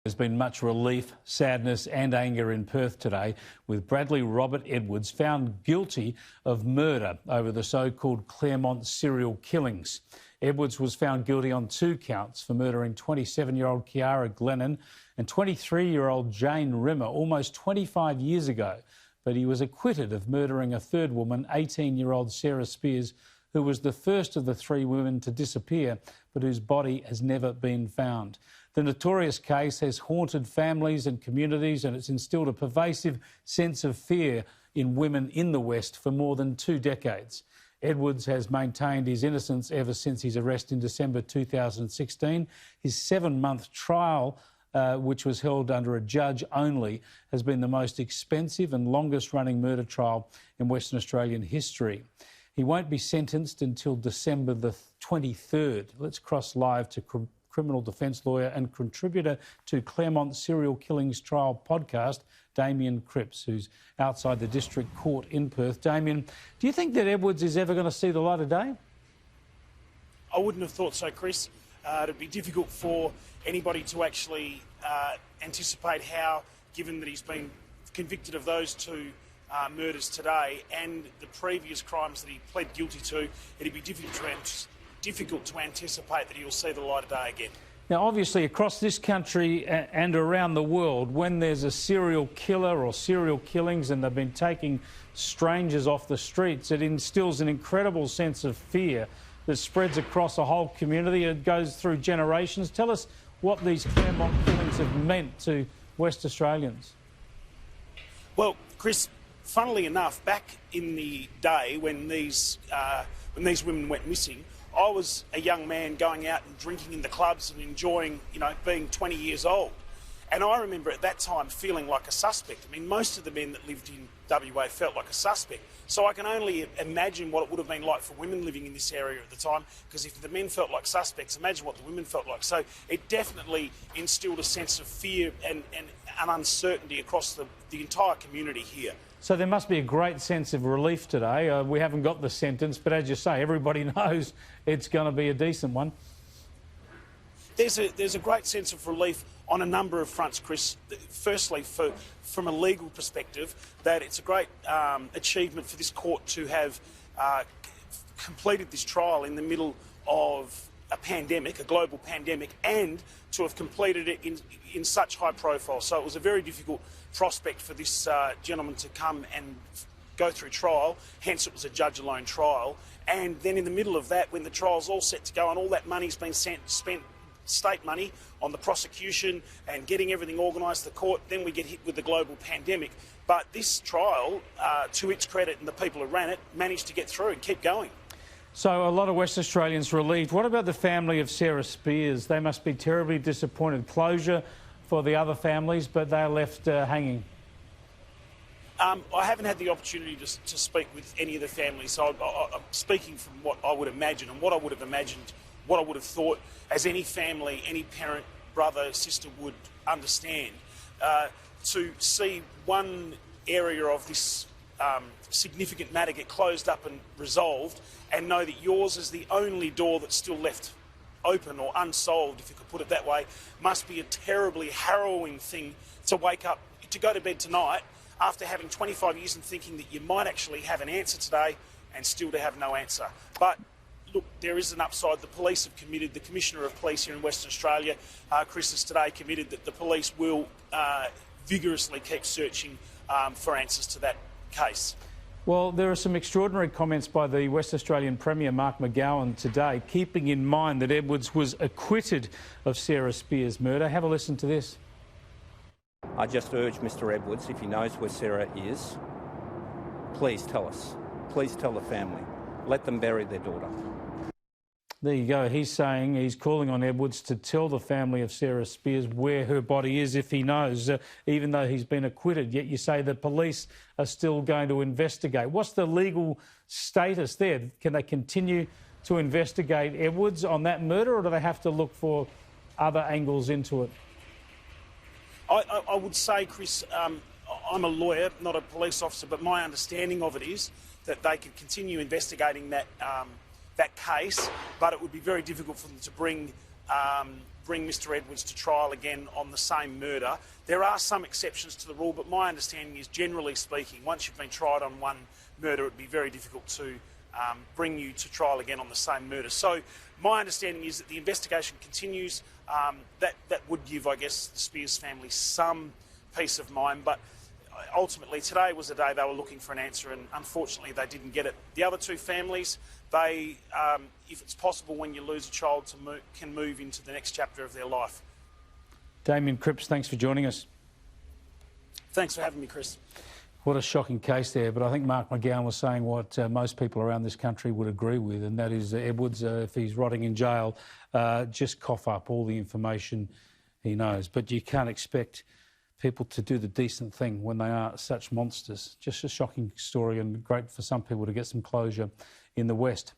There's been much relief, sadness and anger in Perth today, with Bradley Robert Edwards found guilty of murder over the so-called Claremont serial killings. Edwards was found guilty on 2 counts for murdering 27-year-old Ciara Glennon and 23-year-old Jane Rimmer almost 25 years ago. But he was acquitted of murdering a third woman, 18-year-old Sarah Spiers, who was the first of the 3 women to disappear, but whose body has never been found. The notorious case has haunted families and communities, and it's instilled a pervasive sense of fear in women in the West for more than 2 decades. Edwards has maintained his innocence ever since his arrest in December 2016. His 7-month trial, which was held under a judge only, has been the most expensive and longest-running murder trial in Western Australian history. He won't be sentenced until December the 23rd. Let's cross live to criminal defence lawyer and contributor to Claremont Serial Killings Trial podcast, Damien Cripps, who's outside the District Court in Perth. Damien, do you think that Edwards is ever going to see the light of day? I wouldn't have thought so, Chris. It'd be difficult for anybody to actually anticipate how, given that he's been convicted of those 2 murders today and the previous crimes that he pled guilty to, it'd be difficult to anticipate that he'll see the light of day again. Now, obviously, across this country and around the world, when there's a serial killer or serial killings and they've been taking strangers off the streets, it instills an incredible sense of fear that spreads across a whole community. It goes through generations. Tell us what these Claremont killings have meant to West Australians. Well, Chris, funnily enough, back in the day when these women went missing, I was a young man going out and drinking in the clubs and enjoying, being 20 years old. And I remember at that time feeling like a suspect. I mean, most of the men that lived in WA felt like a suspect. So I can only imagine what it would have been like for women living in this area at the time, because if the men felt like suspects, imagine what the women felt like. So it definitely instilled a sense of fear and uncertainty across the entire community here. So there must be a great sense of relief today. We haven't got the sentence, but as you say, everybody knows it's going to be a decent one. There's a great sense of relief on a number of fronts, Chris. Firstly, from a legal perspective, that it's a great achievement for this court to have completed this trial in the middle of a pandemic, a global pandemic, and to have completed it in such high profile. So it was a very difficult prospect for this gentleman to come and go through trial, hence it was a judge-alone trial. And then in the middle of that, when the trial's all set to go and all that money's been spent, state money on the prosecution and getting everything organised, the court, then we get hit with the global pandemic. But this trial, to its credit and the people who ran it, managed to get through and keep going. So a lot of West Australians relieved. What about the family of Sarah Spiers? They must be terribly disappointed. Closure for the other families, but they're left hanging. I haven't had the opportunity to speak with any of the families, so I'm speaking from what I would imagine and what I would have imagined, what I would have thought as any family, any parent, brother, sister would understand. To see one area of this significant matter get closed up and resolved, and know that yours is the only door that's still left open or unsolved, if you could put it that way, must be a terribly harrowing thing to wake up, to go to bed tonight after having 25 years and thinking that you might actually have an answer today and still to have no answer. But look, there is an upside. The police have committed, the Commissioner of Police here in Western Australia, Chris, has today committed that the police will vigorously keep searching for answers to that case. Well, there are some extraordinary comments by the West Australian Premier, Mark McGowan, today, keeping in mind that Edwards was acquitted of Sarah Spiers' murder. Have a listen to this. I just urge Mr Edwards, if he knows where Sarah is, please tell us. Please tell the family. Let them bury their daughter. There you go. He's saying he's calling on Edwards to tell the family of Sarah Spiers where her body is if he knows, even though he's been acquitted. Yet you say the police are still going to investigate. What's the legal status there? Can they continue to investigate Edwards on that murder, or do they have to look for other angles into it? I would say, Chris, I'm a lawyer, not a police officer, but my understanding of it is that they can continue investigating that case, but it would be very difficult for them to bring bring Mr Edwards to trial again on the same murder. There are some exceptions to the rule, but my understanding is, generally speaking, once you've been tried on one murder, it would be very difficult to bring you to trial again on the same murder. So my understanding is that the investigation continues. That would give, I guess, the Spiers family some peace of mind, but ultimately today was a day they were looking for an answer, and unfortunately they didn't get it. The other two families, they, if it's possible when you lose a child, can move into the next chapter of their life. Damian Cripps, thanks for joining us. Thanks for having me, Chris. What a shocking case there, but I think Mark McGowan was saying what most people around this country would agree with, and that is Edwards, if he's rotting in jail, just cough up all the information he knows. But you can't expect people to do the decent thing when they are such monsters. Just a shocking story, and great for some people to get some closure in the West.